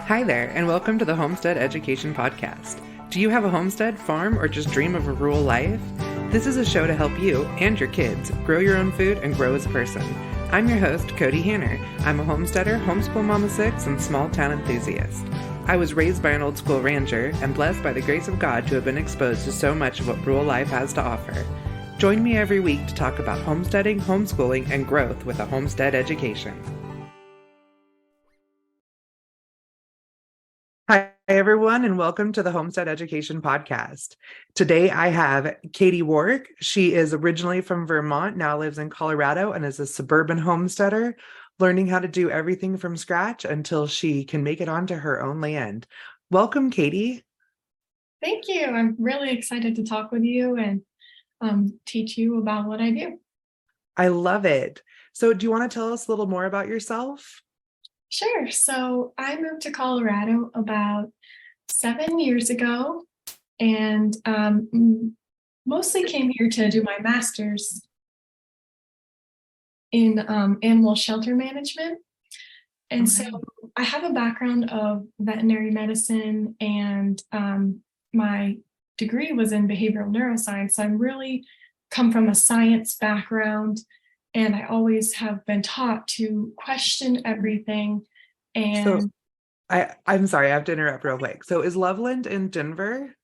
Hi there, and welcome to the Homestead Education Podcast. Do you have a homestead, farm, or just dream of a rural life? This is a show to help you and your kids grow your own food and grow as a person. I'm your host, Kody Hanner. I'm a homesteader, homeschool mama 6, and small town enthusiast. I was raised by an old school rancher and blessed by the grace of God to have been exposed to so much of what rural life has to offer. Join me every week to talk about homesteading, homeschooling, and growth with a homestead education. Hi, everyone, and welcome to the Homestead Education Podcast. Today, I have Catie Wark. She is originally from Vermont, now lives in Colorado, and is a suburban homesteader, learning how to do everything from scratch until she can make it onto her own land. Welcome, Catie. Thank you. I'm really excited to talk with you and teach you about what I do. I love it. So do you want to tell us a little more about yourself? Sure. So I moved to Colorado about 7 years ago and mostly came here to do my master's in animal shelter management. And so I have a background of veterinary medicine, and my degree was in behavioral neuroscience. So I'm really come from a science background, and I always have been taught to question everything. And So I'm sorry, I have to interrupt real quick. So is Loveland in Denver?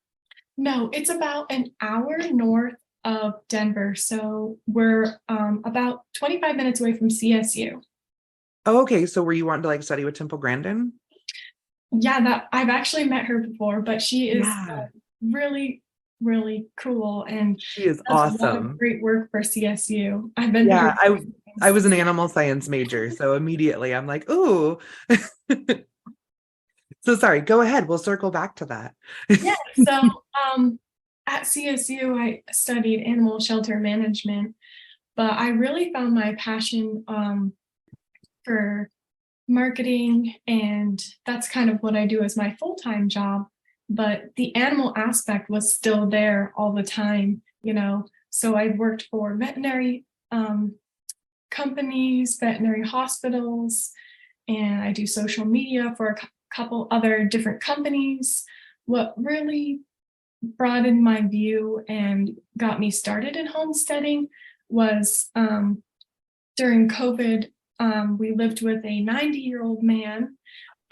no, it's about an hour north of Denver. So we're about 25 minutes away from CSU. Oh, okay. So were you wanting to study with Temple Grandin? Yeah, that I've actually met her before, but she is really, really cool, and she is does a lot awesome. of great work for CSU. I've been I was an animal science major, so immediately I'm like, ooh. So sorry, go ahead. We'll circle back to that. Yeah. So at CSU, I studied animal shelter management, but I really found my passion for marketing, and that's kind of what I do as my full-time job. But the animal aspect was still there all the time, So I worked for veterinary companies, veterinary hospitals, and I do social media for a couple other different companies. What really broadened my view and got me started in homesteading was during COVID. We lived with a 90-year-old man,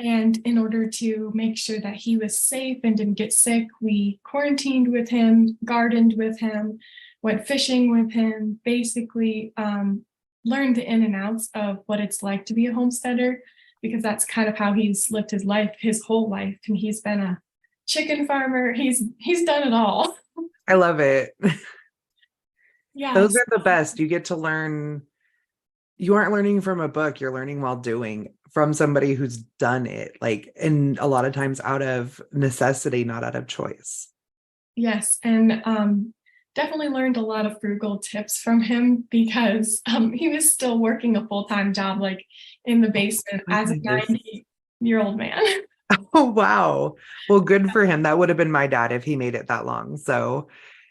and in order to make sure that he was safe and didn't get sick, we quarantined with him, gardened with him, went fishing with him, basically learned the in and outs of what it's like to be a homesteader, because that's kind of how he's lived his life, his whole life. And he's been a chicken farmer. He's done it all. I love it. Yeah. Those are the best. You get to learn. You aren't learning from a book, you're learning while doing, from somebody who's done it, and a lot of times out of necessity, not out of choice. Yes. And definitely learned a lot of frugal tips from him, because he was still working a full-time job, in the basement as a 90-year-old man. Oh, wow. Well, good for him. That would have been my dad if he made it that long. So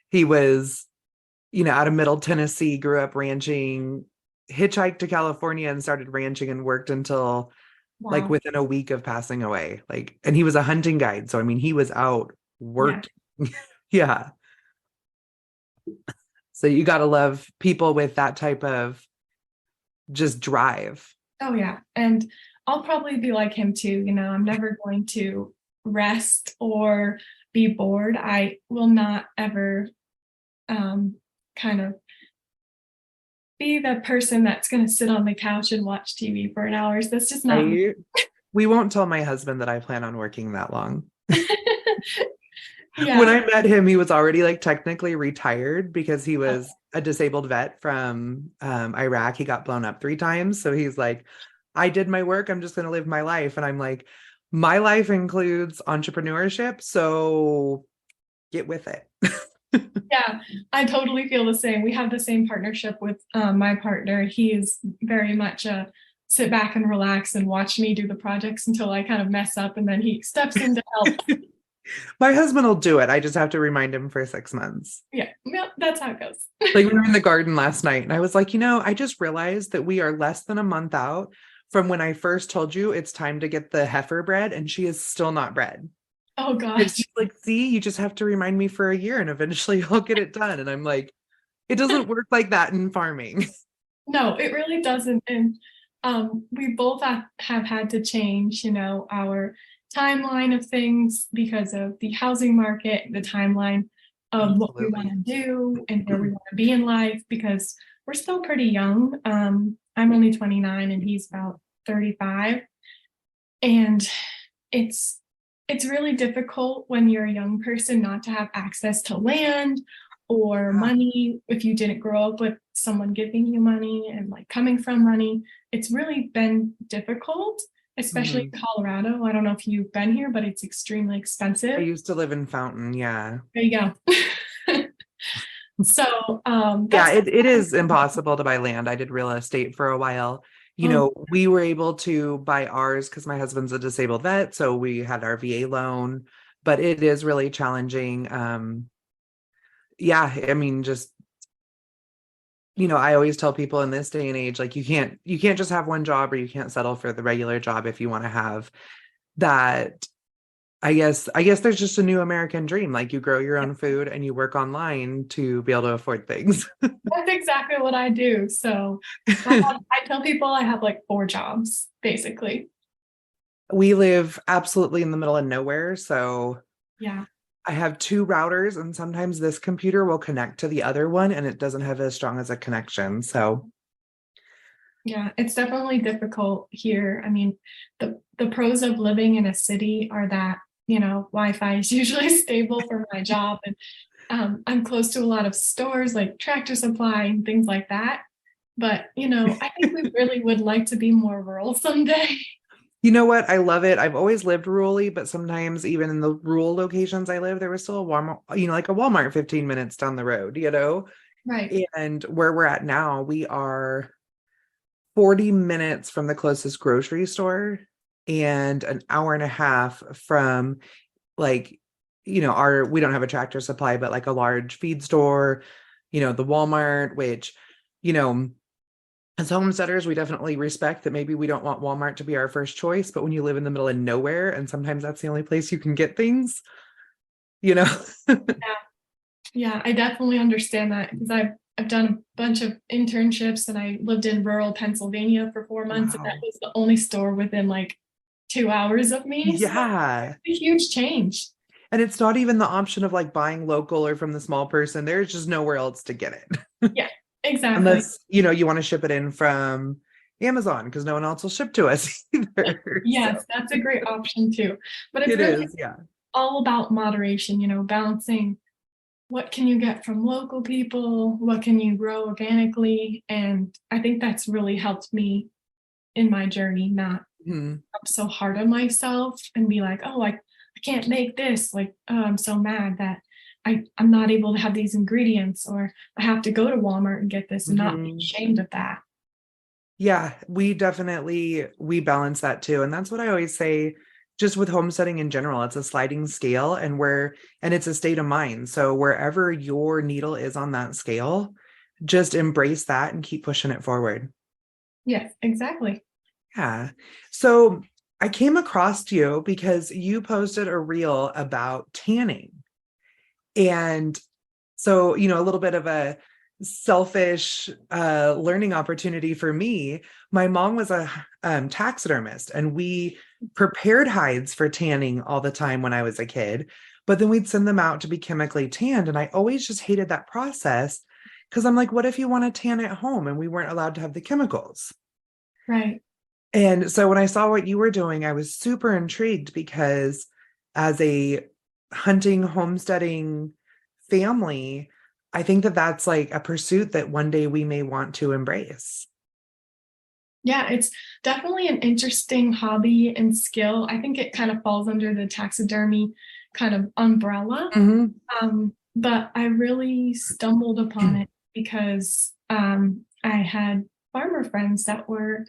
he was, out of Middle Tennessee, grew up ranching, hitchhiked to California and started ranching and worked until within a week of passing away. And he was a hunting guide. So, he was out working. Yeah. So you got to love people with that type of just drive. Oh, yeah. And I'll probably be like him too. I'm never going to rest or be bored. I will not ever kind of be the person that's going to sit on the couch and watch TV for an hour. That's just not me. We won't tell my husband that I plan on working that long. Yeah. When I met him, he was already technically retired, because he was a disabled vet from Iraq. He got blown up 3 times. So he's like, I did my work. I'm just going to live my life. And I'm like, my life includes entrepreneurship. So get with it. Yeah, I totally feel the same. We have the same partnership with my partner. He is very much a sit back and relax and watch me do the projects until I kind of mess up, and then he steps in to help. My husband will do it. I just have to remind him for 6 months. Yeah, that's how it goes. We were in the garden last night, and I was like, I just realized that we are less than a month out from when I first told you it's time to get the heifer bred, and she is still not bred. Oh And gosh. she's like, see, you just have to remind me for a year and eventually I'll get it done. And I'm like, it doesn't work like that in farming. No, it really doesn't. And we both have had to change, our timeline of things because of the housing market, the timeline of what we want Absolutely. to do and where we want to be in life, because we're still pretty young. I'm only 29 and he's about 35. And it's it's really difficult when you're a young person not to have access to land or Yeah. money if you didn't grow up with someone giving you money and like coming from money. It's really been difficult, especially Mhm. in Colorado. I don't know if you've been here, but it's extremely I expensive. used to live in Fountain. Yeah. There you go. So Yeah, that's it is impossible to buy land. I did real estate for a while. oh, We were able to buy ours because my husband's a disabled vet, so we had our VA loan, but it is really challenging. Yeah, I mean, just I always tell people in this day and age, like you can't just have one job, or you can't settle for the regular job if you want to have that. I guess there's just a new American dream. Like you grow your own food and you work online to be able to afford things. that's exactly what I do. So I tell people I have like 4 jobs basically. We live absolutely in the middle of nowhere, so Yeah. I have 2 routers, and sometimes this computer will connect to the other one and it doesn't have as strong as a connection. So Yeah, it's definitely difficult here. I mean, the pros of living in a city are that, Wi-Fi is usually stable for my job, and I'm close to a lot of stores like Tractor Supply and things like that. But, I think we really would like to be more rural someday. you know what? I love it. I've always lived rurally, but sometimes even in the rural locations I live, there was still a Walmart, like a Walmart 15 minutes down the road. Right. And where we're at now, we are 40 minutes from the closest grocery store and an hour and a half from like, our we don't have a Tractor Supply, but like a large feed store, the Walmart, which, you know, as homesteaders, we definitely respect that maybe we don't want Walmart to be our first choice, but when you live in the middle of nowhere and sometimes that's the only place you can get things, you know. Yeah, I definitely understand that because I've done a bunch of internships and I lived in rural Pennsylvania for 4 months, and that Wow. was the only store within like 2 hours of me. So Yeah. it's a huge change. And it's not even the option of like buying local or from the small person. There's just nowhere else to get it. Yeah, exactly. Unless, you want to ship it in from Amazon because no one else will ship to us either. So Yes, that's a great option too. But it's it really is, yeah. all about moderation, balancing what can you get from local people, what can you grow organically. And I think that's really helped me in my journey, not Mhm. up so hard on myself and be like, oh, I can't make this. Like, oh, I'm so mad that I'm not able to have these ingredients, or I have to go to Walmart and get this and not be Mhm. ashamed of that. Yeah, we balance that too. And that's what I always say, just with homesteading in general, it's a sliding scale and it's a state of mind. So wherever your needle is on that scale, just embrace that and keep pushing it forward. Yes, exactly. Yeah. So I came across you because you posted a reel about tanning. And so, a little bit of a selfish learning opportunity for me. My mom was a taxidermist, and we prepared hides for tanning all the time when I was a kid. But then we'd send them out to be chemically tanned. And I always just hated that process because I'm like, what if you want to tan at home and we weren't allowed to have the chemicals? Right. And so when I saw what you were doing, I was super intrigued because as a hunting, homesteading family, I think that that's like a pursuit that one day we may want to embrace. Yeah, it's definitely an interesting hobby and skill. I think it kind of falls under the taxidermy kind of umbrella. Mhm. But I really stumbled upon it because I had farmer friends that were,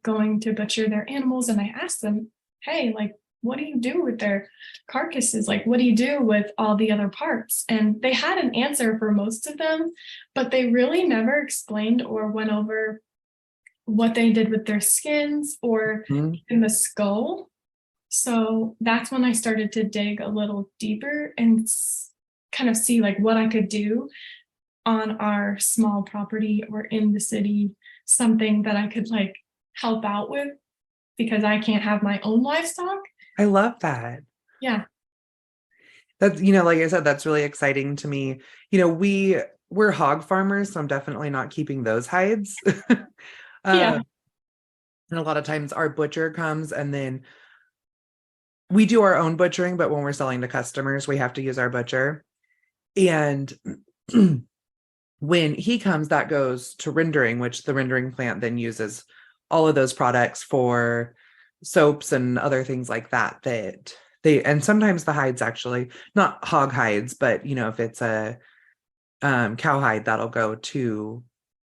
going to butcher their animals, and I asked them, "Hey, like, what do you do with their carcasses? Like, what do you do with all the other parts?" And they had an answer for most of them, but they really never explained or went over what they did with their skins or Mhm. in the skull. So that's when I started to dig a little deeper and kind of see like what I could do on our small property or in the city, something that I could like help out with because I can't have my own livestock. I love that. Yeah. That's, like I said, that's really exciting to me. We're hog farmers, so I'm definitely not keeping those hides. Yeah. uh, and a lot of times our butcher comes and then we do our own butchering, but when we're selling to customers, we have to use our butcher. And when he comes, that goes to rendering, which the rendering plant then uses all of those products for soaps and other things like that and sometimes the hides, actually not hog hides, but if it's a cow hide, that'll go to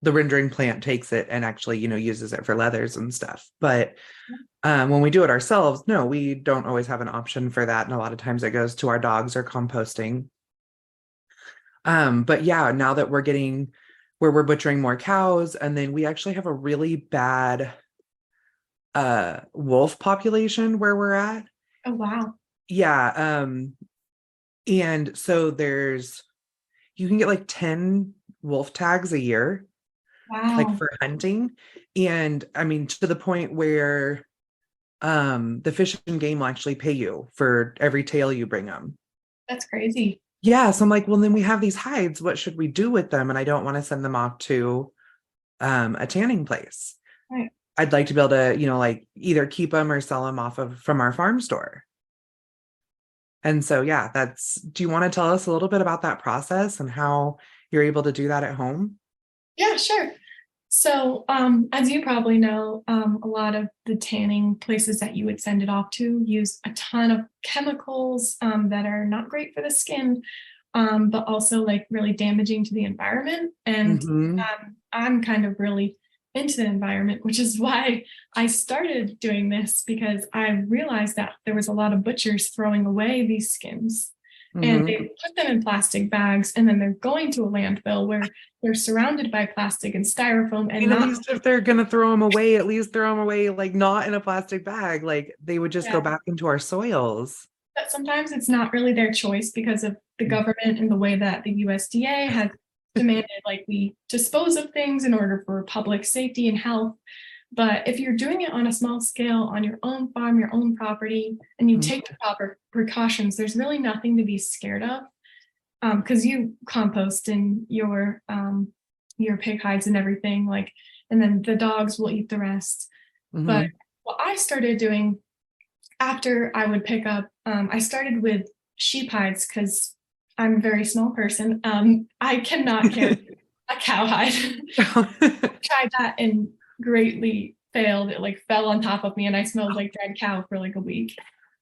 the rendering plant, takes it and actually uses it for leathers and stuff. But when we do it ourselves, no, we don't always have an option for that, and a lot of times it goes to our dogs or composting. But yeah, now that we're getting where we're butchering more cows, and then we actually have a really bad wolf population where we're at. Oh, wow. Yeah. And so you can get like 10 wolf tags a year, like Wow. for hunting. And I mean, to the point where the Fish and Game will actually pay you for every tail you bring them. That's crazy. Yeah, so I'm like, well, then we have these hides. What should we do with them? And I don't want to send them off to a tanning place. Right. I'd like to be able to, like either keep them or sell them from our farm store. And so, yeah, do you want to tell us a little bit about that process and how you're able to do that at home? Yeah, sure. So, as you probably know, a lot of the tanning places that you would send it off to use a ton of chemicals that are not great for the skin, but also like really damaging to the environment. And Mm-hmm. I'm kind of really into the environment, which is why I started doing this because I realized that there was a lot of butchers throwing away these skins. And Mm-hmm. they put them in plastic bags, and then they're going to a landfill where they're surrounded by plastic and styrofoam and At not. least if they're gonna throw them away, at least throw them away like not in a plastic bag. Like they would just go Yeah, back into our soils. but sometimes it's not really their choice because of the government and the way that the USDA has demanded like we dispose of things in order for public safety and health. But if you're doing it on a small scale on your own farm, your own property, and you take the proper precautions, there's really nothing to be scared of because you compost in your pig hides and everything, like, and then the dogs will eat the rest. Mm-hmm. But what I started doing after I would pick up, I started with sheep hides because I'm a very small person. I cannot carry a cow hide. Tried that and greatly failed. It like fell on top of me and I smelled like dead cow for like a week.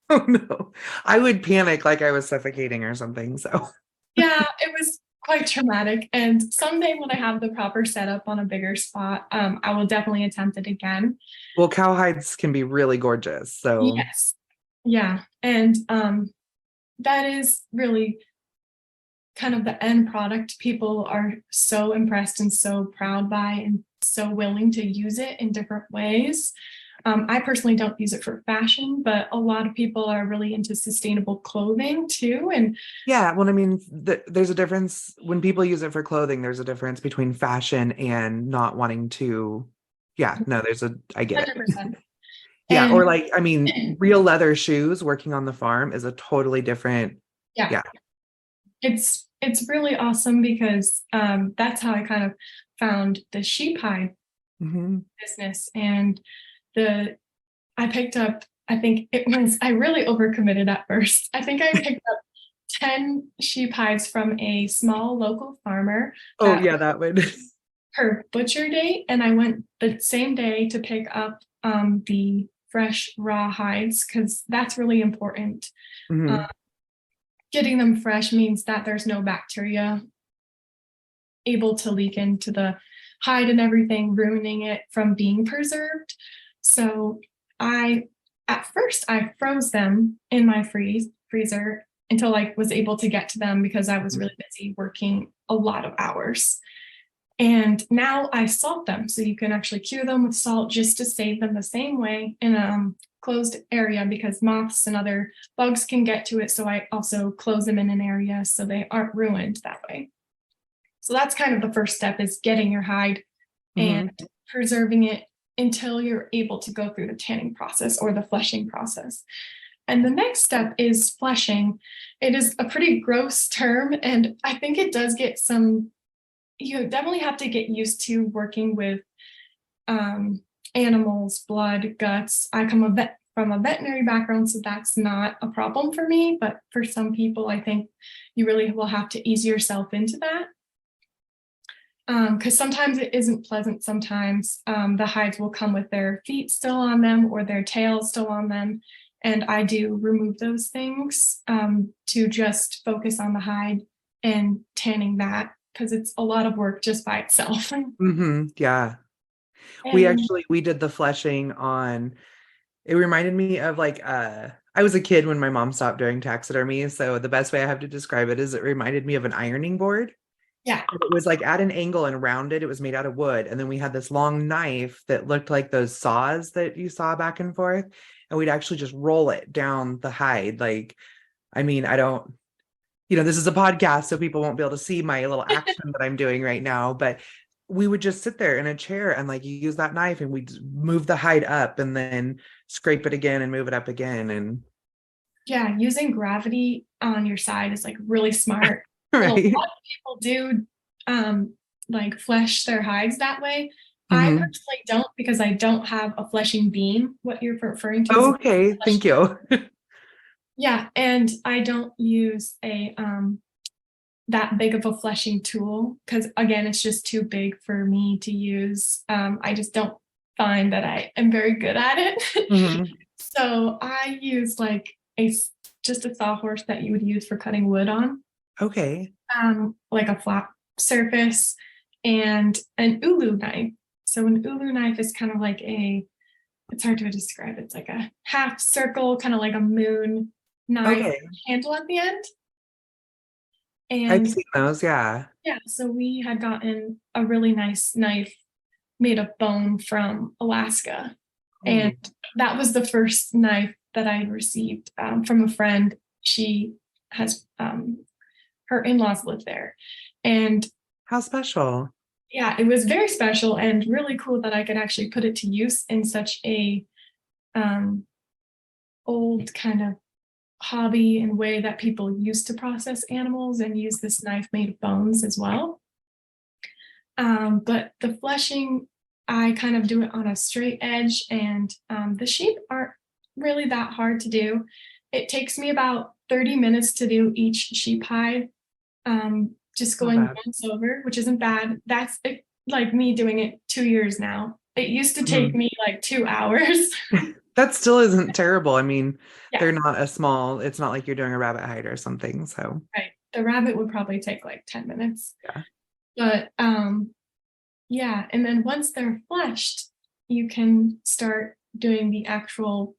Oh no. I would panic like I was suffocating or something. So Yeah, it was quite traumatic. And someday when I have the proper setup on a bigger spot, I will definitely attempt it again. well, cowhides can be really gorgeous. So Yes. Yeah. And that is really kind of the end product people are so impressed and so proud by and so willing to use it in different ways. I personally don't use it for fashion, but a lot of people are really into sustainable clothing too. And yeah, well, I mean, there's a difference when people use it for clothing. There's a difference between fashion and not wanting to. Yeah, no, I get it. 100%. Yeah, And or like, I mean, real leather shoes working on the farm is a totally different. yeah, Yeah. it's really awesome because that's how I kind of found the sheep hide Mm-hmm. business. And the I picked up, I think it was, I really overcommitted at first. I think I picked up 10 sheep hides from a small local farmer Oh, that yeah, that would. her butcher date. And I went the same day to pick up the fresh raw hides because that's really important. Mm-hmm. Getting them fresh means that there's no bacteria able to leak into the hide and everything, ruining it from being preserved. So at first I froze them in my freezer until I was able to get to them because I was really busy working a lot of hours. And now I salt them. So you can actually cure them with salt just to save them the same way in a closed area, because moths and other bugs can get to it. So I also close them in an area so they aren't ruined that way. So that's kind of the first step, is getting your hide and preserving it until you're able to go through the tanning process or the fleshing process. And the next step is fleshing. It is a pretty gross term, and I think it does get some, you definitely have to get used to working with animals, blood, guts. I come from a veterinary background, so that's not a problem for me. But for some people, I think you really will have to ease yourself into that. Because sometimes it isn't pleasant. Sometimes the hides will come with their feet still on them or their tails still on them. And I do remove those things to just focus on the hide and tanning that, because it's a lot of work just by itself. Yeah. And We did the fleshing on, it reminded me of like, I was a kid when my mom stopped doing taxidermy. So the best way I have to describe it is it reminded me of an ironing board. yeah, It was like at an angle and rounded. It was made out of wood. And then we had this long knife that looked like those saws that you saw back and forth. And we'd actually just roll it down the hide. Like, I mean, I don't, this is a podcast, so people won't be able to see my little action that I'm doing right now. But we would just sit there in a chair and like use that knife and we'd move the hide up and then scrape it again and move it up again. And yeah, using gravity on your side is like really smart. right. A lot of people do like flesh their hides that way. I personally don't, because I don't have a fleshing beam. What you're referring to. Okay, thank you. Yeah, and I don't use a that big of a fleshing tool, because again, it's just too big for me to use. I just don't find that I am very good at it. So I use like just a sawhorse that you would use for cutting wood on. Okay. Like a flat surface, and an ulu knife. So an ulu knife is kind of like it's hard to describe. It's like a half circle, kind of like a moon knife handle at the end. And I've seen those, yeah. Yeah, so we had gotten a really nice knife made of bone from Alaska. And that was the first knife that I received from a friend. She has her in-laws live there. And how special. Yeah, it was very special and really cool that I could actually put it to use in such a old kind of hobby and way that people used to process animals, and use this knife made of bones as well. But the fleshing, I kind of do it on a straight edge, and the sheep aren't really that hard to do. It takes me about 30 minutes to do each sheep hide, just going once over, which isn't bad. That's like me doing it 2 years now. It used to take me like 2 hours. That still isn't terrible. I mean, they're not it's not like you're doing a rabbit hide or something. So right. The rabbit would probably take like 10 minutes. Yeah. But yeah. And then once they're fleshed, you can start doing the actual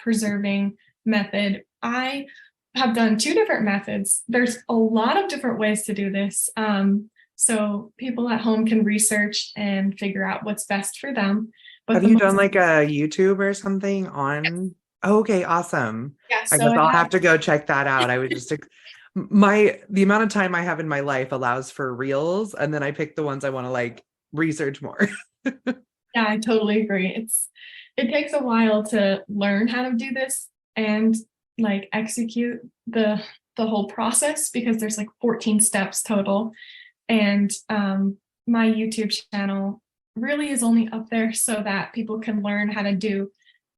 preserving method. I have done 2 different methods. There's a lot of different ways to do this. So people at home can research and figure out what's best for them. But have you done like a YouTube or something on? Yes. Oh, okay, awesome. Yeah, I guess I'll have to go check that out. I would just the amount of time I have in my life allows for reels, and then I pick the ones I want to like research more. Yeah, I totally agree. It takes a while to learn how to do this and like execute the whole process, because there's like 14 steps total. And my YouTube channel really is only up there so that people can learn how to do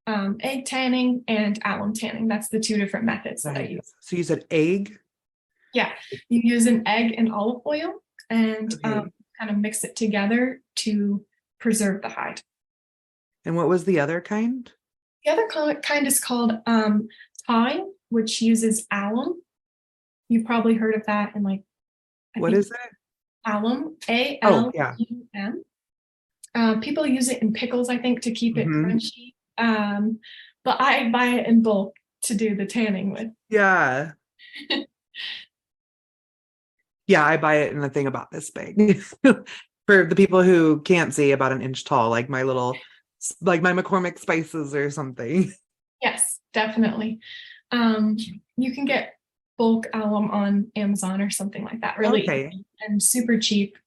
egg tanning and alum tanning. That's the 2 different methods that I use. So you said egg? Yeah, you use an egg and olive oil and kind of mix it together to preserve the hide. And what was the other kind? The other kind is called tawing, which uses alum. You've probably heard of that in like, what is it? Alum, A-L-U-M. People use it in pickles, I think, to keep it crunchy. But I buy it in bulk to do the tanning with. Yeah. Yeah, I buy it in a thing about this big. For the people who can't see, about an inch tall, like my little, like my McCormick spices or something. Yes, definitely. Um, you can get bulk alum on Amazon or something like that, really Okay. easy and super cheap.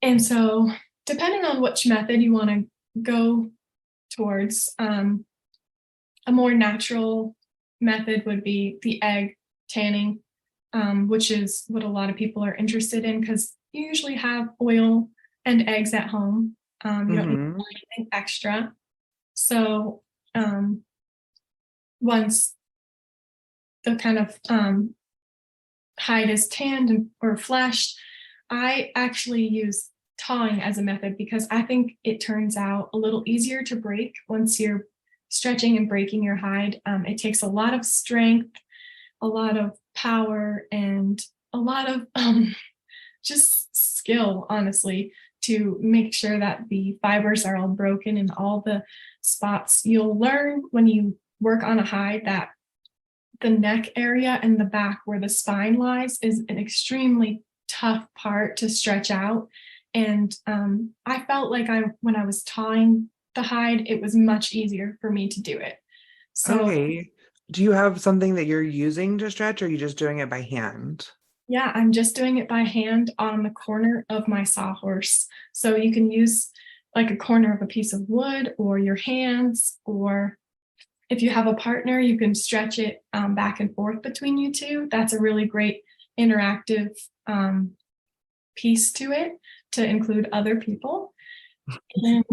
And so, depending on which method you want to go towards, a more natural method would be the egg tanning, which is what a lot of people are interested in because you usually have oil and eggs at home. You don't need Mm-hmm. anything extra. So once the kind of hide is tanned or fleshed, I actually use tawing as a method because I think it turns out a little easier to break once you're stretching and breaking your hide. It takes a lot of strength, a lot of power, and a lot of just skill, honestly, to make sure that the fibers are all broken in all the spots. You'll learn when you work on a hide that the neck area and the back where the spine lies is an extremely tough part to stretch out. And I felt like when I was tawing the hide, it was much easier for me to do it. So Okay. Do you have something that you're using to stretch, or are you just doing it by hand? yeah, I'm just doing it by hand on the corner of my sawhorse. So you can use like a corner of a piece of wood or your hands, or if you have a partner, you can stretch it back and forth between you two. That's a really great interactive piece to it to include other people. And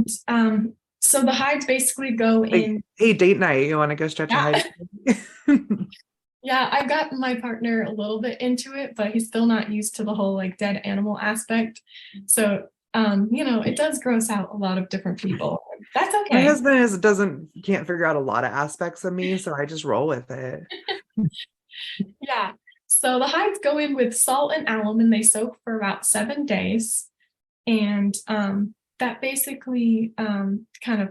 so the hides basically go Like, in. hey, date night, you want to go stretch a Yeah, hike? yeah, I've got my partner a little bit into it, but he's still not used to the whole like dead animal aspect. So, it does gross out a lot of different people. That's My okay. husband can't figure out a lot of aspects of me, so I just roll with it. Yeah. So the hides go in with salt and alum and they soak for about 7 days. And that basically kind of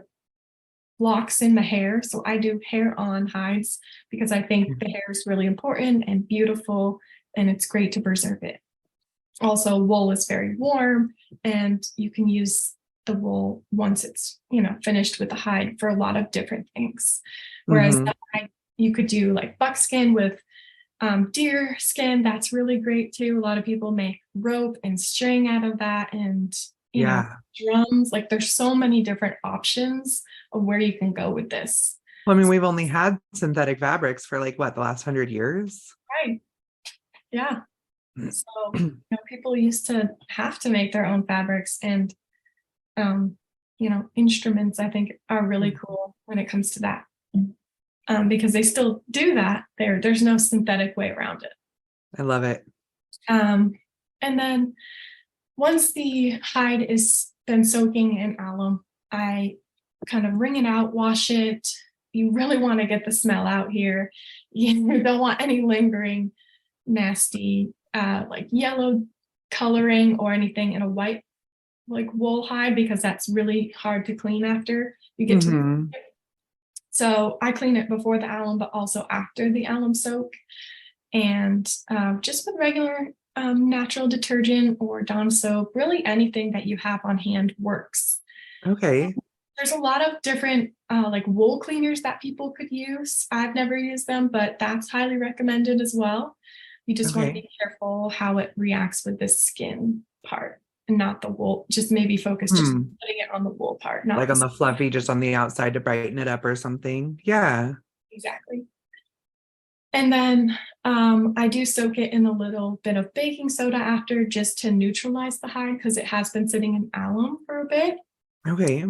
locks in the hair. So I do hair on hides because I think the hair is really important and beautiful and it's great to preserve it. Also, wool is very warm and you can use the wool once it's, finished with the hide for a lot of different things. Whereas Mm-hmm. the hide, you could do like buckskin with deer skin. That's really great too. A lot of people make rope and string out of that and, Yeah. drums. Like there's so many different options of where you can go with this. Well, I mean, we've only had synthetic fabrics for like what, the last 100 years? Right. Yeah. So, people used to have to make their own fabrics and, instruments, I think, are really cool when it comes to that. Because they still do that. There's no synthetic way around it. I love it. And then once the hide is been soaking in alum, I kind of wring it out, wash it. You really want to get the smell out here. You don't want any lingering, nasty, like yellow coloring or anything in a white like wool hide because that's really hard to clean after you get to. Mm-hmm. So I clean it before the alum, but also after the alum soak. And just with regular natural detergent or Dawn soap, really anything that you have on hand works. Okay. There's a lot of different like wool cleaners that people could use. I've never used them, but that's highly recommended as well. You just want to Okay. be careful how it reacts with the skin part and not the wool. Just maybe focus just Hmm. putting it on the wool part, not Like on the the fluffy, just on the outside to brighten it up or something. Yeah. exactly. And then I do soak it in a little bit of baking soda after just to neutralize the hide because it has been sitting in alum for a bit. Okay.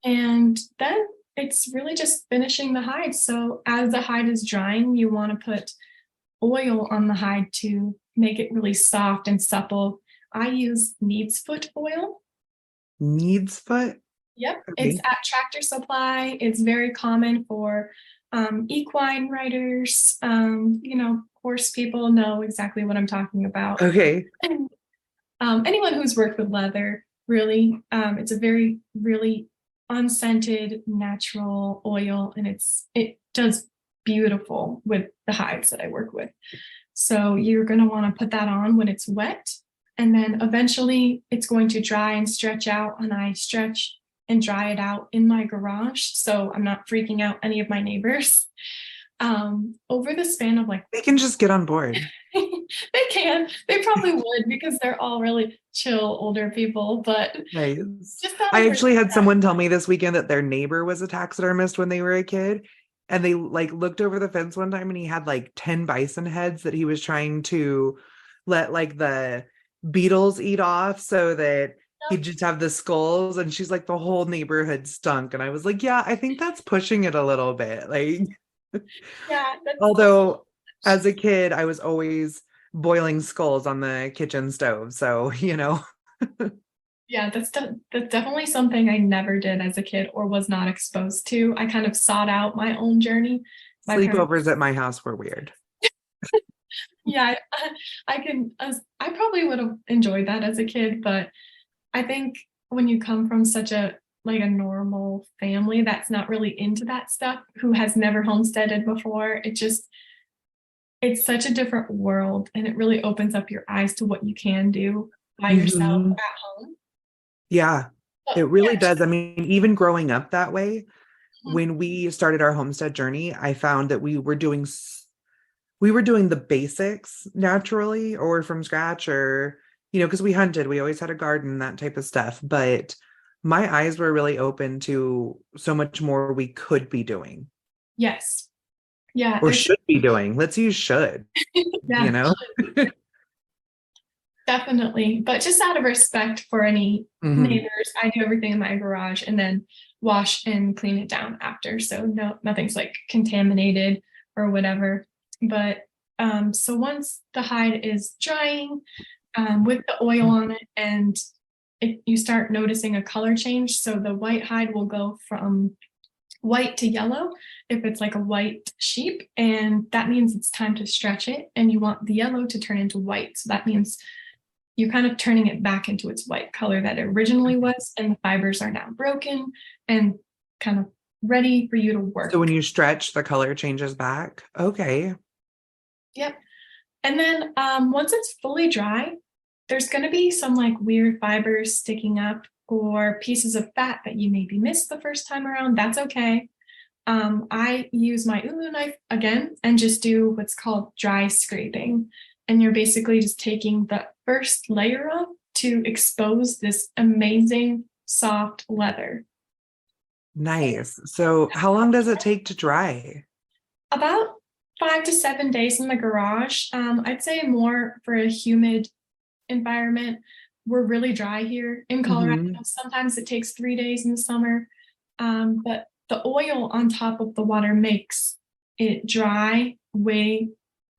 And then it's really just finishing the hide. So as the hide is drying, you want to put oil on the hide to make it really soft and supple. I use need's foot oil. Needs foot. Yep, it's Okay. at Tractor Supply. It's very common for equine riders. Horse people know exactly what I'm talking about. Okay. And anyone who's worked with leather, really, it's a very, really unscented, natural oil, and it does beautiful with the hides that I work with. So you're going to want to put that on when it's wet. And then eventually it's going to dry and stretch out, and I stretch and dry it out in my garage. So I'm not freaking out any of my neighbors. Over the span of like, They can just get on board. they probably would, because they're all really chill older people, but Nice. just out I of actually had respect. someone tell me this weekend that their neighbor was a taxidermist when they were a kid. And they like looked over the fence one time and he had like 10 bison heads that he was trying to let like the beetles eat off so that he'd just have the skulls. And she's like, the whole neighborhood stunk. And I was like, yeah, I think that's pushing it a little bit. Like, Yeah, that's although as a kid, I was always boiling skulls on the kitchen stove. So, yeah, that's definitely something I never did as a kid or was not exposed to. I kind of sought out my own journey. My parents, sleepovers at my house were weird. yeah, I probably would have enjoyed that as a kid, but I think when you come from such a like a normal family that's not really into that stuff, who has never homesteaded before, it's such a different world, and it really opens up your eyes to what you can do by yourself Mhm. at home. Yeah, But it yeah, really does. I mean, even growing up that way, mhm. when we started our homestead journey, I found that we were doing the basics naturally or from scratch or, because we hunted, we always had a garden, that type of stuff. But my eyes were really open to so much more we could be doing Yes. Yeah, or should be doing. Let's use should, you yeah, know? definitely. But just out of respect for any Mhm. neighbors, I do everything in my garage and then wash and clean it down after. So no, nothing's like contaminated or whatever. But so once the hide is drying, with the oil on it, and you start noticing a color change. So the white hide will go from white to yellow if it's like a white sheep, and that means it's time to stretch it, and you want the yellow to turn into white. So that means you're kind of turning it back into its white color that it originally was, and the fibers are now broken and kind of ready for you to So when work. you stretch, the color changes back. Okay. Yep. And then once it's fully dry, there's going to be some like weird fibers sticking up or pieces of fat that you maybe missed the first time around. That's okay. I use my ulu knife again and just do what's called dry scraping. And you're basically just taking the first layer up to expose this amazing soft leather. Nice. So how long does it take to dry? About 5 to 7 days in the garage. I'd say more for a humid environment. We're really dry here in Colorado. Hmm. Sometimes it takes 3 days in the summer. But the oil on top of the water makes it dry way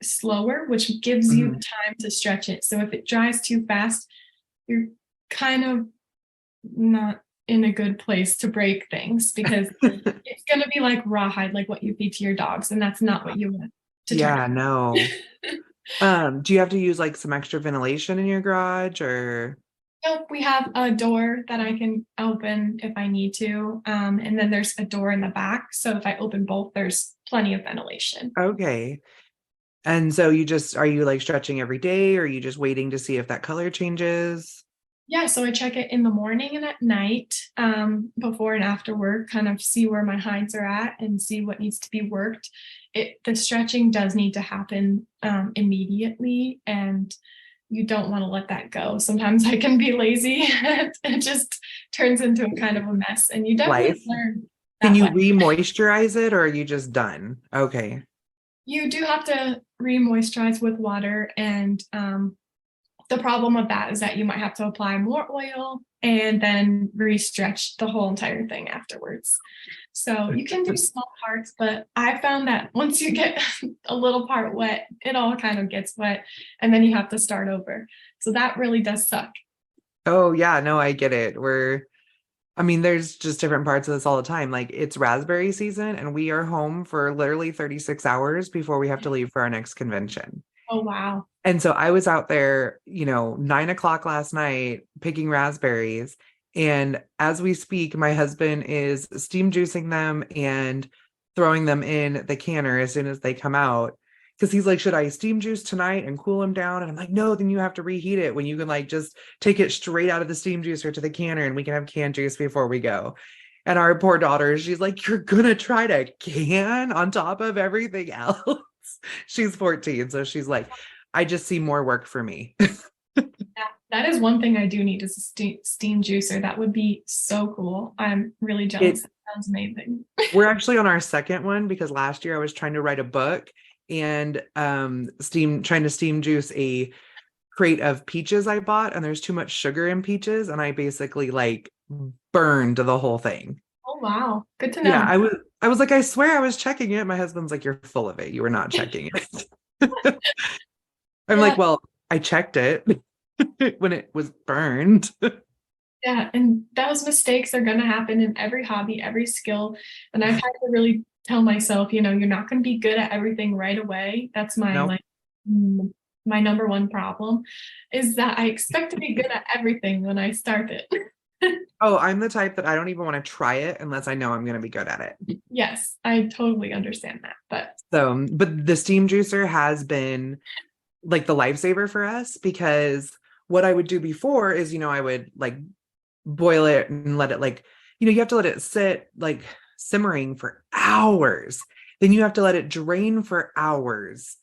slower, which gives you Hmm. the time to stretch it. So if it dries too fast, you're kind of not in a good place to break things, because it's going to be like rawhide, like what you feed to your dogs, and that's not what you want to turn Yeah, no. out. Do you have to use like some extra ventilation in your garage or Nope, we have a door that I can open if I need to. And then there's a door in the back. So if I open both, there's plenty of ventilation. okay. And so are you like stretching every day or are you just waiting to see if that color changes? Yeah, so I check it in the morning and at night, before and after work, kind of see where my hides are at and see what needs to be worked. The stretching does need to happen immediately, and you don't want to let that go. Sometimes I can be lazy. It just turns into a kind of a mess, and you definitely Life. learn Can that you way. re-moisturize it or are you just done? Okay. You do have to re-moisturize with water, and the problem with that is that you might have to apply more oil and then re-stretch the whole entire thing afterwards. So you can do small parts, but I found that once you get a little part wet, it all kind of gets wet, and then you have to start over. So that really does suck. Oh yeah, no, I get it. I mean, there's just different parts of this all the time. Like it's raspberry season and we are home for literally 36 hours before we have to leave for our next convention. Oh, wow. And so I was out there, 9 o'clock last night picking raspberries. And as we speak, my husband is steam juicing them and throwing them in the canner as soon as they come out. because he's like, should I steam juice tonight and cool him down? And I'm like, no, then you have to reheat it when you can like just take it straight out of the steam juicer to the canner and we can have canned juice before we go. And our poor daughter, she's like, you're gonna try to can on top of everything else. She's 14, so she's like, I just see more work for me. Yeah, that is one thing I do need is a steam juicer. That would be so cool. I'm really jealous. It, That sounds amazing. we're actually on our second one because last year I was trying to write a book and trying to steam juice a crate of peaches I bought, and there's too much sugar in peaches, and I basically like burned the whole thing. Oh wow, good to Yeah, know. I was like, I swear I was checking it. My husband's like, you're full of it. You were not checking it. I'm Yeah, like, well, I checked it when it was burned. yeah, and those mistakes are going to happen in every hobby, every skill. And I've had to really tell myself, you're not going to be good at everything right away. That's my No. like mm, my number one problem is that I expect to be good at everything when I start it. Oh, I'm the type that I don't even want to try it unless I know I'm going to be good at it. Yes, I totally understand that. But So, but the steam juicer has been like the lifesaver for us because what I would do before is, I would like boil it and let it like, you have to let it sit like simmering for hours. Then you have to let it drain for hours.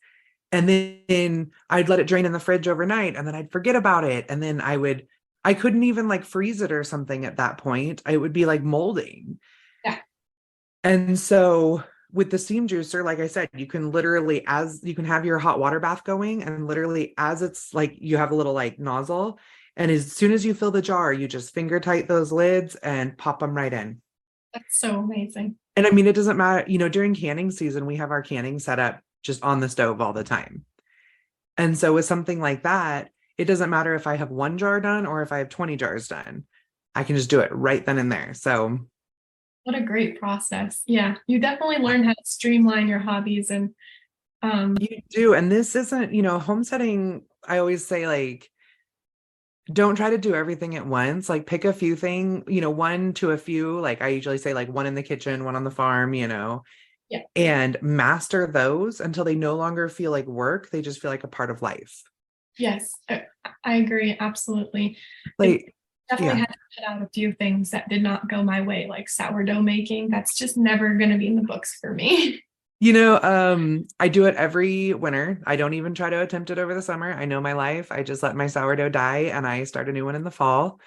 And then I'd let it drain in the fridge overnight and then I'd forget about it. And then I couldn't even like freeze it or something at that point. It would be like molding. yeah, And so with the steam juicer, like I said, you can literally, as you can have your hot water bath going, and literally as it's like you have a little like nozzle, and as soon as you fill the jar, you just finger tight those lids and pop them right in. that's so amazing. And I mean, it doesn't matter, during canning season, we have our canning set up just on the stove all the time. And so with something like that, it doesn't matter if I have one jar done or if I have 20 jars done. I can just do it right then and there. So What a great process. Yeah, you definitely learn how to streamline your hobbies and you do. And this isn't, homesteading, I always say like, don't try to do everything at once. Like pick a few things, one to a few. Like I usually say like one in the kitchen, one on the farm, yeah. and master those until they no longer feel like work. They just feel like a part of life. Yes, I agree. Absolutely. I Like, definitely yeah. had to cut out a few things that did not go my way, like sourdough making. That's just never going to be in the books for me. I do it every winter. I don't even try to attempt it over the summer. I know my life. I just let my sourdough die and I start a new one in the fall,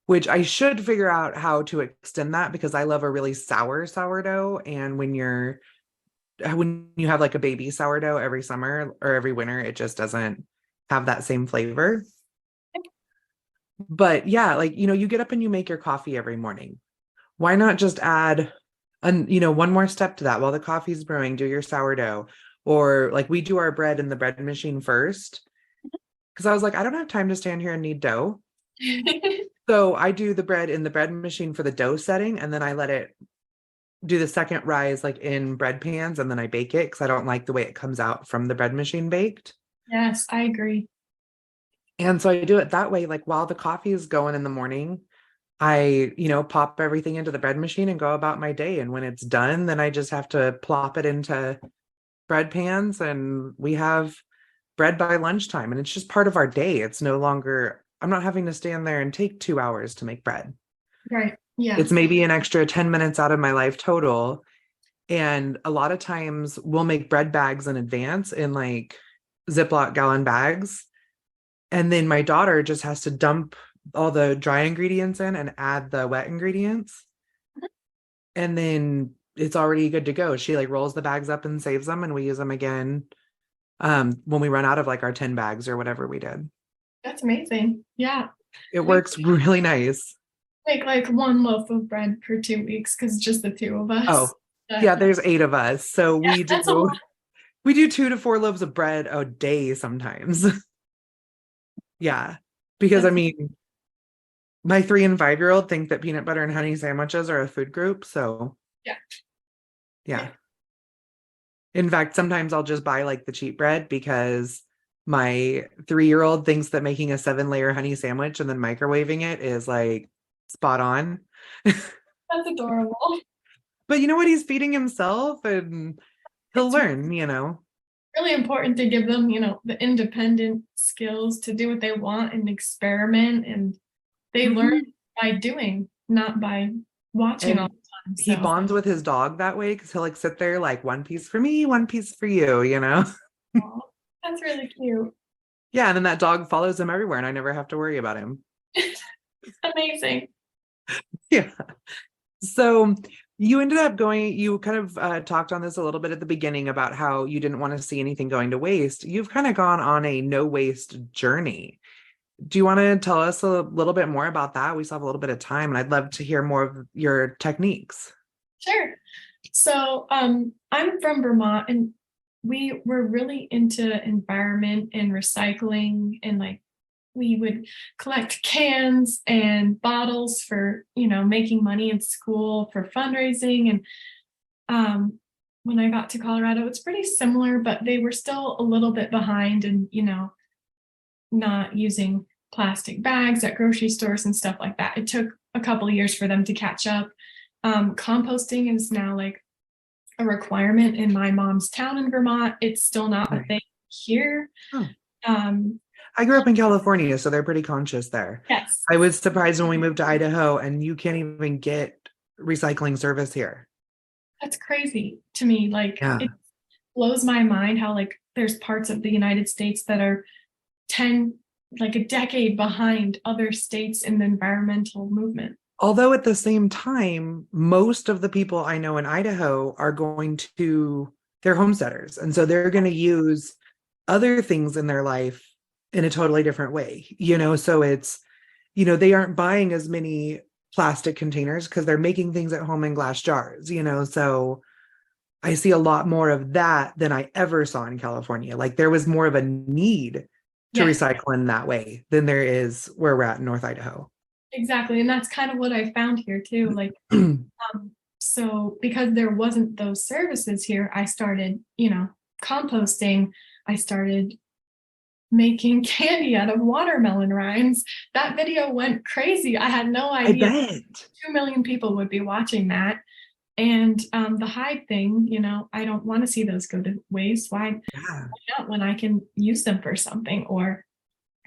which I should figure out how to extend that because I love a really sour sourdough. And when you have like a baby sourdough every summer or every winter, it just doesn't have that same flavor. But yeah, like, you get up and you make your coffee every morning. Why not just add one more step to that while the coffee's brewing, do your sourdough. Or like we do our bread in the bread machine first. Cause I was like, I don't have time to stand here and knead dough. So I do the bread in the bread machine for the dough setting, and then I let it do the second rise like in bread pans, and then I bake it because I don't like the way it comes out from the bread machine baked. Yes, I agree. And so I do it that way, like while the coffee is going in the morning, I, pop everything into the bread machine and go about my day. And when it's done, then I just have to plop it into bread pans and we have bread by lunchtime. And it's just part of our day. It's no longer, I'm not having to stand there and take 2 hours to make bread. Right. Yeah. It's maybe an extra 10 minutes out of my life total. And a lot of times we'll make bread bags in advance in like Ziploc gallon bags. And then my daughter just has to dump all the dry ingredients in and add the wet ingredients. And then it's already good to go. She like rolls the bags up and saves them and we use them again when we run out of like our 10 bags or whatever we did. That's amazing. Yeah. It We works really nice. make like one loaf of bread for 2 weeks because just the two of Oh, us. But, yeah, there's 8 of us. So yeah, that's a lot. we do 2 to 4 loaves of bread a day sometimes. Yeah. Because I That's, mean, my 3 and 5-year-old think that peanut butter and honey sandwiches are a food group. So yeah. yeah. In fact, sometimes I'll just buy like the cheap bread because my 3-year-old thinks that making a 7-layer honey sandwich and then microwaving it is like spot on. That's adorable. But you know what? He's feeding himself and he'll It's learn. really important to give them, the independent skills to do what they want and experiment. And they learn Mhm. by doing, not by watching all And the time. he So bonds with his dog that way because he'll like sit there like one piece for me, one piece for you, you know? aw, that's really cute. Yeah, and then that dog follows him everywhere and I never have to worry about him. Amazing. Yeah. So you ended up going, you kind of talked on this a little bit at the beginning about how you didn't want to see anything going to waste. You've kind of gone on a no waste journey. Do you want to tell us a little bit more about that? We still have a little bit of time, and I'd love to hear more of your techniques. Sure. So I'm from Vermont, and we were really into environment and recycling, and like we would collect cans and bottles for, making money in school for fundraising. And when I got to Colorado, it's pretty similar, but they were still a little bit behind and, not using plastic bags at grocery stores and stuff like that. It took a couple of years for them to catch up. Composting is now like a requirement in my mom's town in Vermont. It's still not a Right. thing here. Oh. Um, I grew up in California, so they're pretty conscious there. yes, I was surprised when we moved to Idaho and you can't even get recycling service here. that's crazy to me. Like Yeah. it blows my mind how like there's parts of the United States that are 10, like a decade behind other states in the environmental movement. Although at the same time, most of the people I know in Idaho are going to, they're homesteaders. And so they're going to use other things in their life in a totally different way, so it's, they aren't buying as many plastic containers because they're making things at home in glass jars, so I see a lot more of that than I ever saw in California. Like there was more of a need to Yes, recycle in that way than there is where we're at in North Idaho. exactly. And that's kind of what I found here too. Like, so because there wasn't those services here, I started, composting. I started making candy out of watermelon rinds. That video went crazy. I had no I idea bet. 2 million people would be watching that. And the Hyde thing, I don't want to see those go to waste. Why Yeah. not when I can use them for something or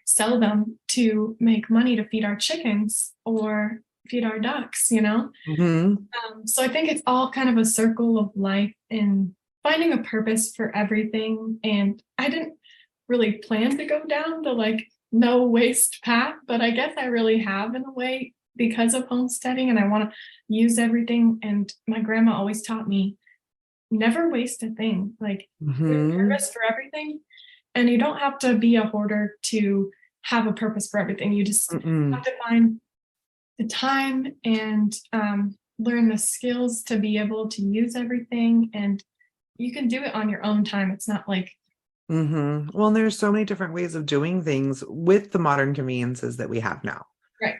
sell them to make money to feed our chickens or feed our ducks. Hmm. So I think it's all kind of a circle of life and finding a purpose for everything. And I didn't really plan to go down the like no waste path, but I guess I really have in a way because of homesteading and I want to use everything. And my grandma always taught me never waste a thing. Like there's a Hmm. purpose for everything. And you don't have to be a hoarder to have a purpose for everything. You just have Mm-mm. to find the time and learn the skills to be able to use everything. And you can do it on your own time. It's not like, Hmm. Well, and there's so many different ways of doing things with the modern conveniences that we have now. right.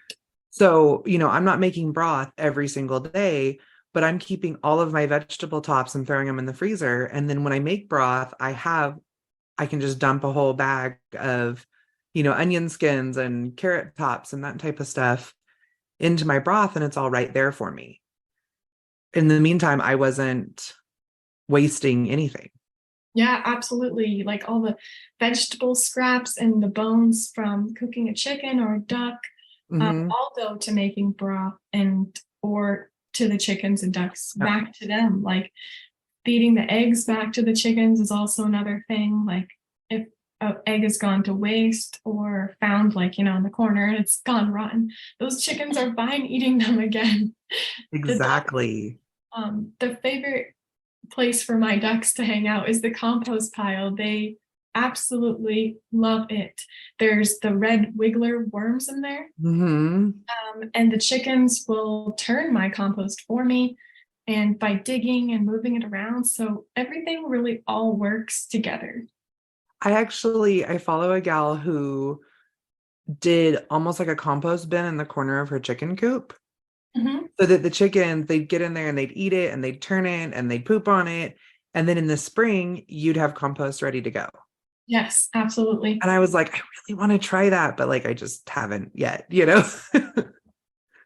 So, I'm not making broth every single day, but I'm keeping all of my vegetable tops and throwing them in the freezer. And then when I make broth, I can just dump a whole bag of, onion skins and carrot tops and that type of stuff into my broth, and it's all right there for me. In the meantime, I wasn't wasting anything. Yeah, absolutely. Like all the vegetable scraps and the bones from cooking a chicken or a duck, Hmm. all go to making broth and or to the chickens and ducks back to them. Like feeding the eggs back to the chickens is also another thing. Like if an egg has gone to waste or found like, in the corner and it's gone rotten, those chickens are fine eating them again. The duck, Exactly. the favorite place for my ducks to hang out is the compost pile. They absolutely love it. There's the red wiggler worms in there. Hmm. And the chickens will turn my compost for me and by digging and moving it around. So everything really all works together. I follow a gal who did almost like a compost bin in the corner of her chicken coop. Mhm. So that the chickens, they'd get in there and they'd eat it and they'd turn it and they'd poop on it. And then in the spring, you'd have compost ready to go. Yes, absolutely. And I was like, I really want to try that, but like I just haven't yet.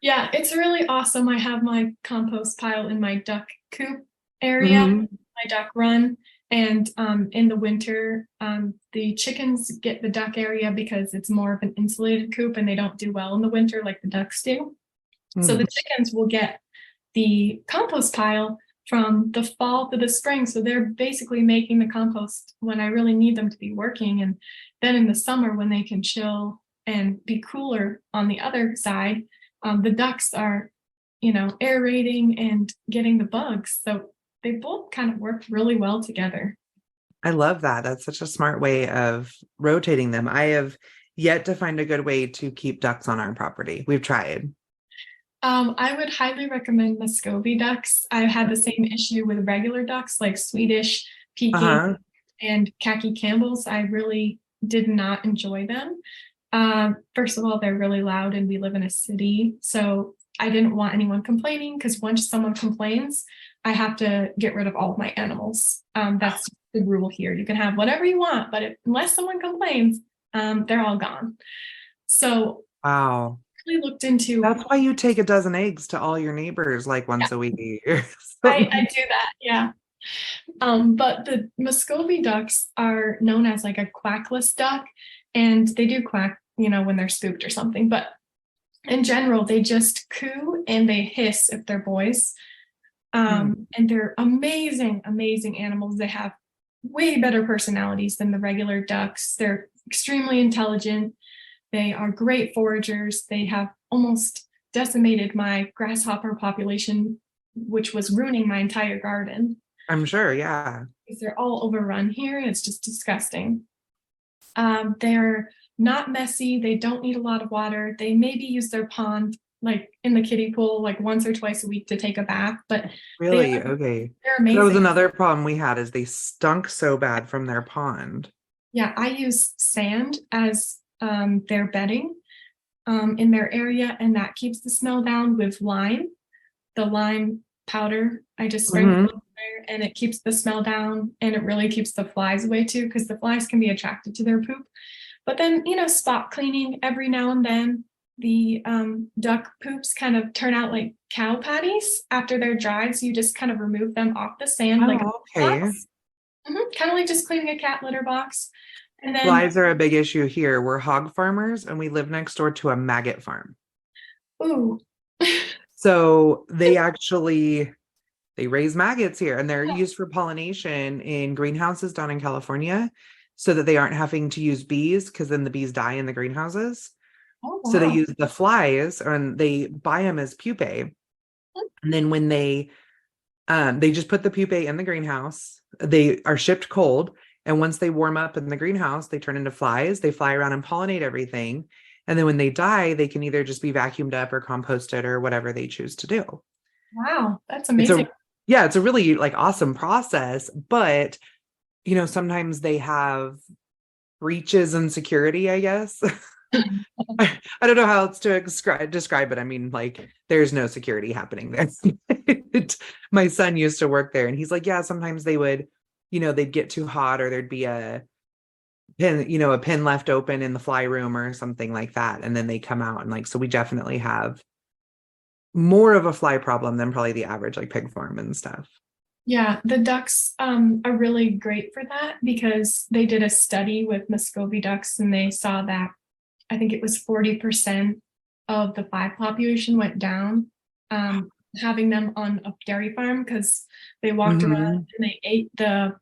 Yeah, it's really awesome. I have my compost pile in my duck coop area, Hmm. my duck run, And in the winter, the chickens get the duck area because it's more of an insulated coop and they don't do well in the winter like the ducks do. So the chickens will get the compost pile from the fall to the spring. So they're basically making the compost when I really need them to be working. And then in the summer, when they can chill and be cooler on the other side, the ducks are, aerating and getting the bugs. So they both kind of work really well together. I love that. That's such a smart way of rotating them. I have yet to find a good way to keep ducks on our property. We've tried. I would highly recommend Muscovy ducks. I had the same issue with regular ducks like Swedish, Peking, and Khaki Campbells. I really did not enjoy them. First of all, they're really loud and we live in a city. So I didn't want anyone complaining because once someone complains, I have to get rid of all of my animals. That's the rule here. You can have whatever you want, but unless someone complains, they're all gone. So wow. Really looked into. That's why you take a dozen eggs to all your neighbors like once a week. I do that, yeah. But the Muscovy ducks are known as like a quackless duck, and they do quack, when they're spooked or something. But in general, they just coo and they hiss if they're boys. And they're amazing, amazing animals. They have way better personalities than the regular ducks. They're extremely intelligent. They are great foragers. They have almost decimated my grasshopper population, which was ruining my entire garden. I'm sure, yeah. Because they're all overrun here and it's just disgusting. They're not messy. They don't need a lot of water. They maybe use their pond like in the kiddie pool like once or twice a week to take a bath, but really okay. They're amazing. That was another problem we had is they stunk so bad from their pond. Yeah, I use sand as their bedding in their area, and that keeps the smell down with lime. The lime powder I just sprinkle there, and it keeps the smell down, and it really keeps the flies away too, because the flies can be attracted to their poop. But then spot cleaning every now and then. The duck poops kind of turn out like cow patties after they're dried, so you just kind of remove them off the sand like kind of like just cleaning a cat litter box. And then flies are a big issue here. We're hog farmers and we live next door to a maggot farm. Ooh. So they raise maggots here and they're used for pollination in greenhouses down in California so that they aren't having to use bees because then the bees die in the greenhouses. Oh, wow. So they use the flies and they buy them as pupae. And then when they just put the pupae in the greenhouse, they are shipped cold. And once they warm up in the greenhouse, they turn into flies. They fly around and pollinate everything. And then when they die, they can either just be vacuumed up or composted or whatever they choose to do. Wow, that's amazing. It's a really like awesome process. But, sometimes they have breaches in security, I guess. I don't know how else to describe it. I mean, like, there's no security happening there. My son used to work there and he's like, yeah, sometimes they would, they'd get too hot or there'd be a pin left open in the fly room or something like that. And then they come out and so we definitely have more of a fly problem than probably the average like pig farm and stuff. Yeah, the ducks are really great for that because they did a study with Muscovy ducks and they saw that I think it was 40% of the fly population went down having them on a dairy farm because they walked around and they ate the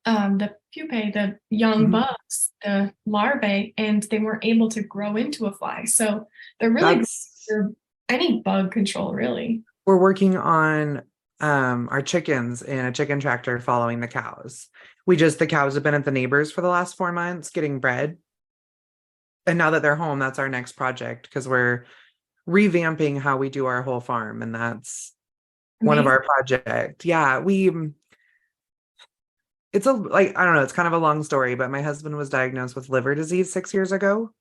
pupae, the young bugs, the larvae, and they weren't able to grow into a fly. So they're really good for any bug control, really. We're working on our chickens in a chicken tractor following the cows. The cows have been at the neighbors for the last 4 months getting bred. And now that they're home, that's our next project because we're revamping how we do our whole farm. And that's one of our projects. Yeah, it's I don't know, it's kind of a long story, but my husband was diagnosed with liver disease 6 years ago.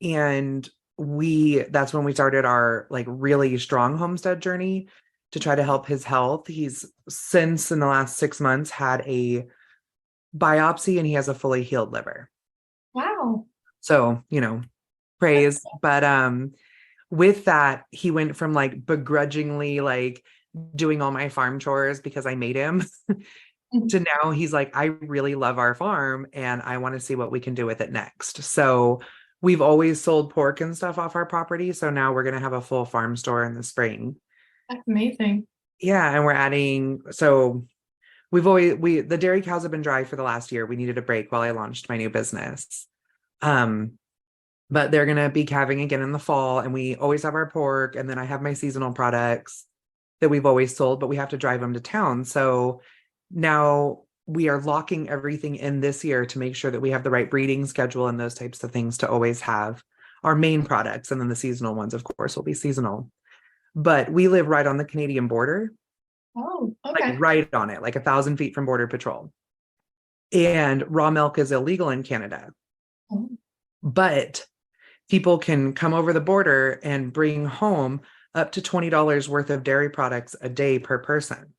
And that's when we started our really strong homestead journey to try to help his health. He's since in the last 6 months had a biopsy and he has a fully healed liver. Wow. So, praise. But with that, he went from begrudgingly doing all my farm chores because I made him Mhm. to now he's like, I really love our farm and I want to see what we can do with it next. So we've always sold pork and stuff off our property. So now we're going to have a full farm store in the spring. That's amazing. Yeah. And we're adding, the dairy cows have been dry for the last year. We needed a break while I launched my new business. Um, but they're going to be calving again in the fall, and we always have our pork. And then I have my seasonal products that we've always sold, but we have to drive them to town. So now we are locking everything in this year to make sure that we have the right breeding schedule and those types of things to always have our main products. And then the seasonal ones, of course, will be seasonal. But we live right on the Canadian border, Oh, like okay. right on it, like 1,000 feet from Border Patrol. And raw milk is illegal in Canada. Oh, But people can come over the border and bring home up to $20 worth of dairy products a day per person.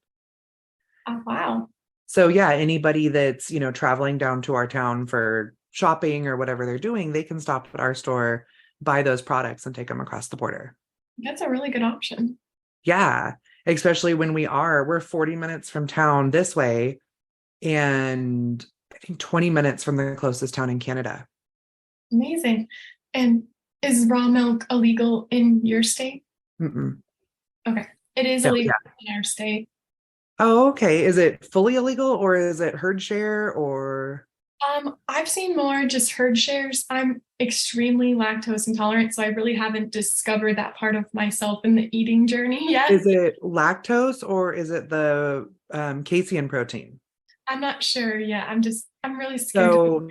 oh, wow. So yeah, anybody that's, traveling down to our town for shopping or whatever they're doing, they can stop at our store, buy those products and take them across the border. That's a really good option. Yeah, especially when we're 40 minutes from town this way and I think 20 minutes from the closest town in Canada. Amazing. And is raw milk illegal in your state? Mm-mm. Okay. It is No, illegal yeah. in our state. Oh, okay. Is it fully illegal or is it herd share or I've seen more just herd shares. I'm extremely lactose intolerant, so I really haven't discovered that part of myself in the eating journey yet. is it lactose or is it the casein protein? I'm not sure yet. I'm really scared to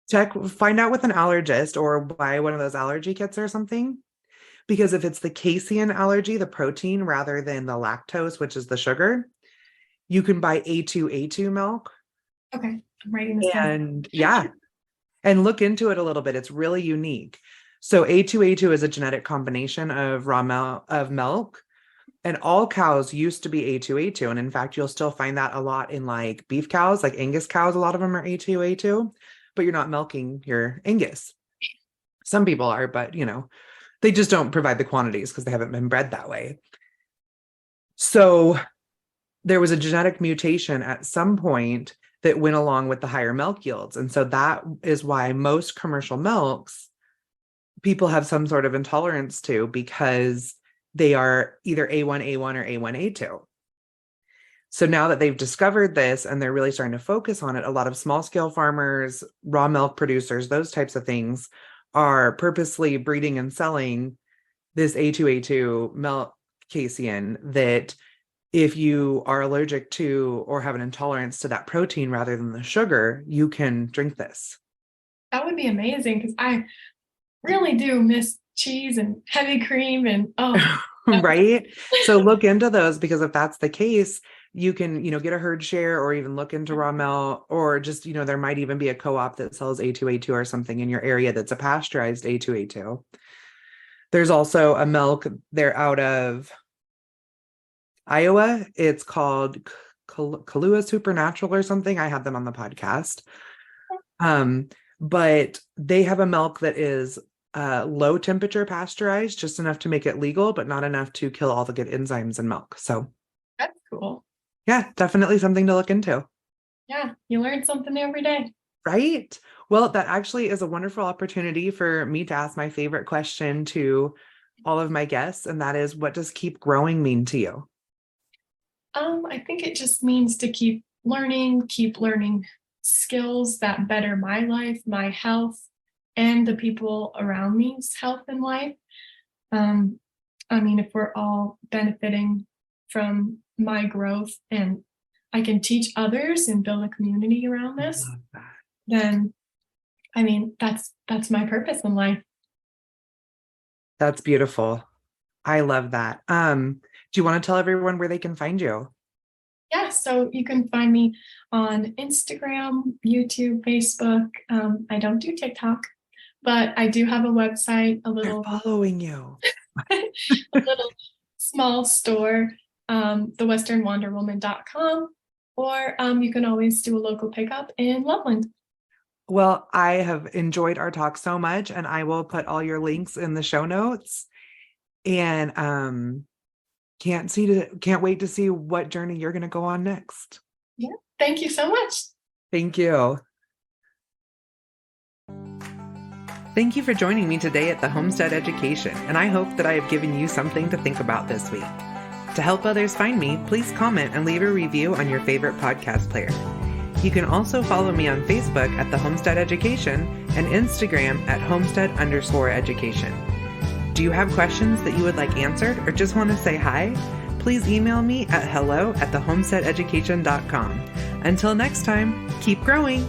So eat find out with an allergist or buy one of those allergy kits or something. Because if it's the casein allergy, the protein rather than the lactose, which is the sugar, you can buy A2A2 milk. Okay, I'm writing this down. And yeah, and look into it a little bit. It's really unique. So A2A2 is a genetic combination of milk. And all cows used to be A2A2. And in fact, you'll still find that a lot in like beef cows, like Angus cows. A lot of them are A2A2, but you're not milking your Angus. Some people are, but they just don't provide the quantities because they haven't been bred that way. So there was a genetic mutation at some point that went along with the higher milk yields. And so that is why most commercial milks people have some sort of intolerance to because they are either A1A1 or A1A2. So now that they've discovered this and they're really starting to focus on it, a lot of small scale farmers, raw milk producers, those types of things are purposely breeding and selling this A2A2 milk casein that if you are allergic to or have an intolerance to that protein rather than the sugar, you can drink this. That would be amazing because I really do miss cheese and heavy cream and Right? So look into those because if that's the case, you can, get a herd share or even look into raw milk or just, there might even be a co-op that sells A2A2 or something in your area that's a pasteurized A2A2. There's also a milk, they're out of Iowa. It's called Kahlua Supernatural or something. I had them on the podcast. But they have a milk that is low temperature pasteurized, just enough to make it legal, but not enough to kill all the good enzymes in milk. So that's cool. yeah, definitely something to look into. Yeah, you learn something every day. Right. Well, that actually is a wonderful opportunity for me to ask my favorite question to all of my guests, and that is, what does keep growing mean to you? I think it just means to keep learning skills that better my life, my health, and the people around me's health and life. If we're all benefiting from my growth and I can teach others and build a community around this, then that's my purpose in life. That's beautiful. I love that. Do you want to tell everyone where they can find you? Yeah, so you can find me on Instagram, YouTube, Facebook. I don't do TikTok, but I do have a website, They're following you. a little small store, thewesternwanderwoman.com, or you can always do a local pickup in Loveland. Well, I have enjoyed our talk so much, and I will put all your links in the show notes. And can't wait to see what journey you're going to go on next. Yeah, Thank you so much. Thank you. Thank you for joining me today at the Homestead Education, and I hope that I have given you something to think about this week. To help others find me, please comment and leave a review on your favorite podcast player. You can also follow me on Facebook at the Homestead Education and Instagram at homestead_education. Do you have questions that you would like answered or just want to say hi? Please email me at hello@thehomesteadeducation.com. Until next time, keep growing!